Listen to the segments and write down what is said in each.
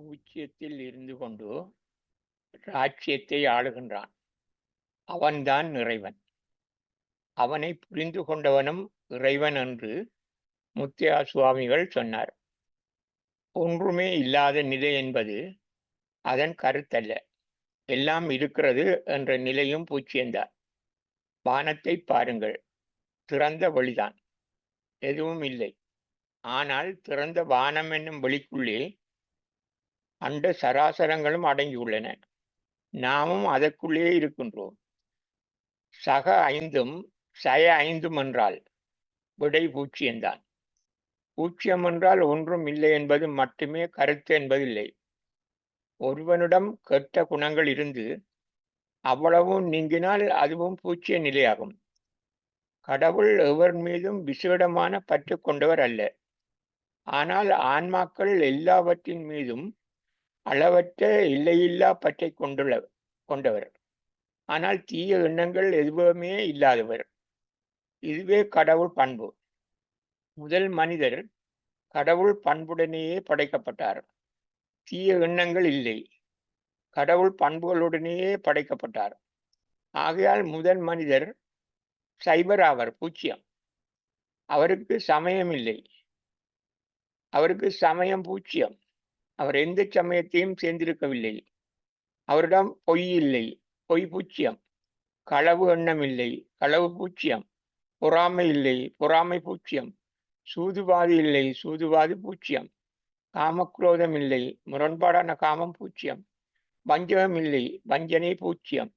பூச்சியத்தில் இருந்து கொண்டு ராஜ்யத்தை ஆளுகின்றான். அவன்தான் இறைவன். அவனை புரிந்து கொண்டவனும் இறைவன் என்று முத்தியா சுவாமிகள் சொன்னார். ஒன்றுமே இல்லாத நிலை என்பது அதன் கருத்தல்ல. எல்லாம் இருக்கிறது என்ற நிலையும் பூச்சியந்தான். வானத்தை பாருங்கள், திறந்த வெளிதான், எதுவும் இல்லை. ஆனால் திறந்த வானம் என்னும் வெளிக்குள்ளே அண்ட சராசரங்களும் அடங்கியுள்ளன. நாமும் அதற்குள்ளே இருக்கின்றோம். சக ஐந்தும் சய ஐந்தும் என்றால் விடை பூச்சியம்தான். பூச்சியம் என்றால் ஒன்றும் இல்லை என்பது மட்டுமே கருத்து என்பதில்லை. ஒருவனிடம் கெட்ட குணங்கள் இருந்து அவ்வளவும் நீங்கினால் அதுவும் பூச்சிய நிலையாகும். கடவுள் எவர் மீதும் விசேடமான பற்று கொண்டவர் அல்ல. ஆனால் ஆன்மாக்கள் எல்லாவற்றின் மீதும் அளவற்ற எல்லையில்லா பற்றை கொண்டவர். ஆனால் தீய எண்ணங்கள் எதுவுமே இல்லாதவர். இதுவே கடவுள் பண்பு. முதல் மனிதர் கடவுள் பண்புடனேயே படைக்கப்பட்டார். தீய எண்ணங்கள் இல்லை. கடவுள் பண்புகளுடனேயே படைக்கப்பட்டார். ஆகையால் முதல் மனிதர் சைபர் ஆவர், பூச்சியம். அவருக்கு சமயம் இல்லை. அவருக்கு சமயம் பூச்சியம். அவர் எந்த சமயத்தையும் சேர்ந்திருக்கவில்லை. அவரிடம் பொய் இல்லை, பொய் பூச்சியம். களவு எண்ணம் இல்லை, களவு பூச்சியம். பொறாமை இல்லை, பொறாமை பூச்சியம். சூதுவாதி இல்லை, சூதுவாதி பூச்சியம். காமக்ரோதம் இல்லை, முரண்பாடான காமம் பூச்சியம். வஞ்சகம் இல்லை, வஞ்சனை பூச்சியம்.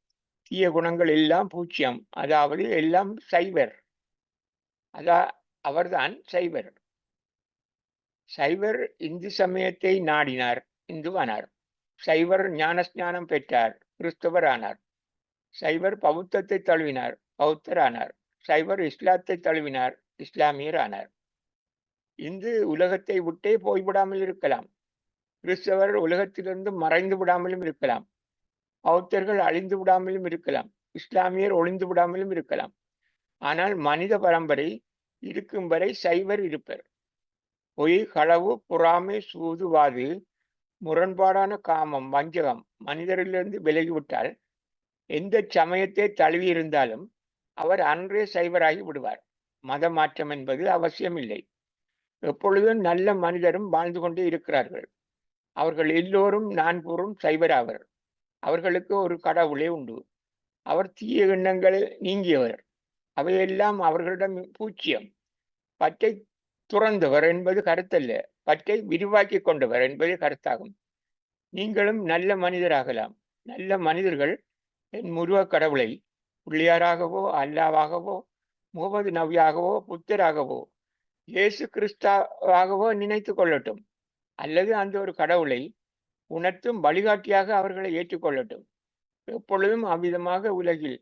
தீய குணங்கள் எல்லாம் பூச்சியம், அதாவது எல்லாம் சைவர். அவர்தான் சைவர். சைவர் இந்து சமயத்தை நாடினார், இந்துவானார். சைவர் ஞானஸ்ஞானம் பெற்றார், கிறிஸ்தவர் ஆனார். சைவர் பௌத்தத்தை தழுவினார், பௌத்தரானார். சைவர் இஸ்லாத்தை தழுவினார், இஸ்லாமியர் ஆனார். இந்து உலகத்தை விட்டே போய்விடாமல் இருக்கலாம். கிறிஸ்தவர் உலகத்திலிருந்து மறைந்து விடாமலும் இருக்கலாம். பௌத்தர்கள் அழிந்து விடாமலும் இருக்கலாம். இஸ்லாமியர் ஒளிந்து விடாமலும் இருக்கலாம். ஆனால் மனித பரம்பரை இருக்கும் வரை சைவர் இருப்பர். பொய், களவு, பொறாமை, சூதுவாது, முரண்பாடான காமம், வஞ்சகம் மனிதரிலிருந்து விலகிவிட்டால் எந்த சமயத்தை தழுவி இருந்தாலும் அவர் அன்றே சைவராகி விடுவார். மத மாற்றம் என்பது அவசியமில்லை. எப்பொழுதும் நல்ல மனிதரும் வாழ்ந்து கொண்டே இருக்கிறார்கள். அவர்கள் எல்லோரும் நான்கூறும் சைவராவர். அவர்களுக்கு ஒரு கடவுளே உண்டு. அவர் தீய எண்ணங்களில் நீங்கியவர். அவையெல்லாம் அவர்களிடம் பூச்சியம். பற்றை துறந்தவர் என்பது கருத்தல்ல, பற்றை விரிவாக்கி கொண்டவர் என்பதே கருத்தாகும். நீங்களும் நல்ல மனிதராகலாம். நல்ல மனிதர்கள் என் முருக கடவுளை பிள்ளையாராகவோ, அல்லாவாகவோ, முகமது நபியாகவோ, புத்தராகவோ, இயேசு கிறிஸ்தாவாகவோ நினைத்து கொள்ளட்டும். அல்லது அந்த ஒரு கடவுளை உணர்த்தும் வழிகாட்டியாக அவர்களை ஏற்றுக்கொள்ளட்டும். எப்பொழுதும் அவ்விதமாக உலகில்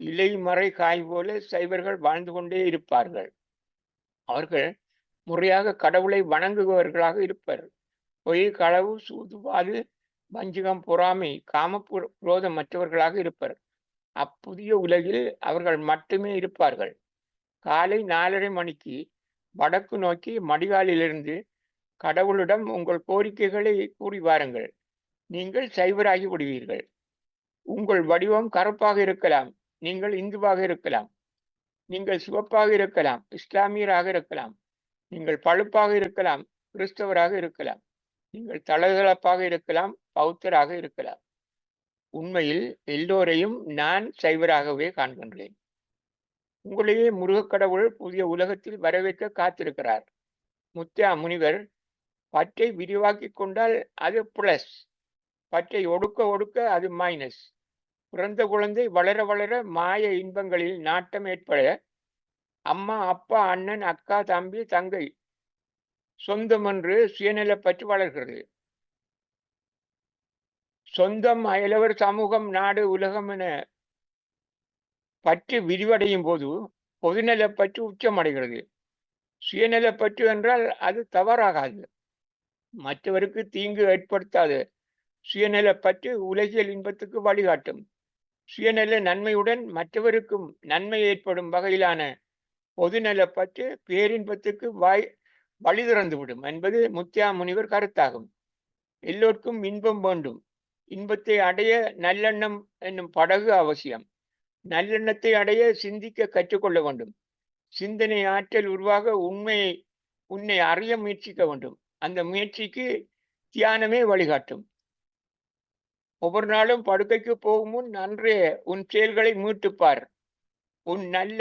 இலை மறை காய் போல சைவர்கள் வாழ்ந்து கொண்டே இருப்பார்கள். அவர்கள் முறையாக கடவுளை வணங்குபவர்களாக இருப்பர். பொய், களவு, சூதுவாது, வஞ்சகம், பொறாமை, காமக்ரோதம் மற்றவர்களாக இருப்பர். அப்புதிய உலகில் அவர்கள் மட்டுமே இருப்பார்கள். காலை 4:30 மணிக்கு வடக்கு நோக்கி மடிகாலிலிருந்து கடவுளிடம் உங்கள் கோரிக்கைகளை கூறி வாருங்கள். நீங்கள் சைவராகி விடுவீர்கள். உங்கள் வடிவம் கருப்பாக இருக்கலாம், நீங்கள் இந்துவாக இருக்கலாம். நீங்கள் சிவப்பாக இருக்கலாம், இஸ்லாமியராக இருக்கலாம். நீங்கள் பழுப்பாக இருக்கலாம், கிறிஸ்தவராக இருக்கலாம். நீங்கள் தளதளப்பாக இருக்கலாம், பௌத்தராக இருக்கலாம். உண்மையில் எல்லோரையும் நான் சைவராகவே காண்கின்றேன். உங்களையே முருகக்கடவுள் புதிய உலகத்தில் வரவேற்க காத்திருக்கிறார். முத்தியா முனிவர் பற்றை விரிவாக்கி கொண்டால் அது பிளஸ், பற்றை ஒடுக்க ஒடுக்க அது மைனஸ். பிறந்த குழந்தை வளர வளர மாய இன்பங்களில் நாட்டம் ஏற்பட அம்மா, அப்பா, அண்ணன், அக்கா, தம்பி, தங்கை, சொந்தம் என்று சுயநல பற்றி வளர்கிறது. சொந்தம், அயலவர், சமூகம், நாடு, உலகம் என பற்று விரிவடையும் போது பொதுநல பற்று உச்சமடைகிறது. சுயநல பற்று என்றால் அது தவறாகாது. மற்றவருக்கு தீங்கு ஏற்படுத்தாது. சுயநல பற்று உலகியல் இன்பத்துக்கு வழிகாட்டும். சுயநல நன்மையுடன் மற்றவருக்கும் நன்மை ஏற்படும் வகையிலான பொதுநல பற்று பேரின்பத்துக்கு வழி திறந்துவிடும் என்பது முத்தியா முனிவர் கருத்தாகும். எல்லோருக்கும் இன்பம் வேண்டும். இன்பத்தை அடைய நல்லெண்ணம் என்னும் படகு அவசியம். நல்லெண்ணத்தை அடைய சிந்திக்க கற்றுக்கொள்ள வேண்டும். சிந்தனை ஆற்றல் உருவாக உன்னை அறிய முயற்சிக்க வேண்டும். அந்த முயற்சிக்கு தியானமே வழிகாட்டும். ஒவ்வொரு நாளும் படுக்கைக்கு போகும் முன் அன்றே உன் செயல்களை மீட்டுப்பார். உன் நல்ல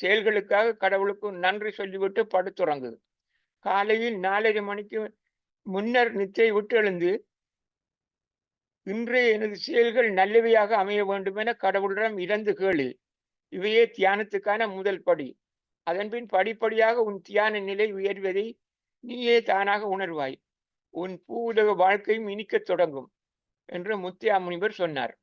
செயல்களுக்காக கடவுளுக்கு நன்றி சொல்லிவிட்டு படுத்துறங்கு. காலையில் 4:30 மணிக்கு முன்னர் நித்திரை விட்டு எழுந்து, இன்றைய எனது செயல்கள் நல்லவையாக அமைய வேண்டும் என கடவுளிடம் இறந்து கேளு. இவையே தியானத்துக்கான முதல் படி. அதன்பின் படிப்படியாக உன் தியான நிலை உயர்வதை நீயே தானாக உணர்வாய். உன் பூவுலக வாழ்க்கையும் இனிக்கத் தொடங்கும் என்று முத்தியா முனிவர் சொன்னார்.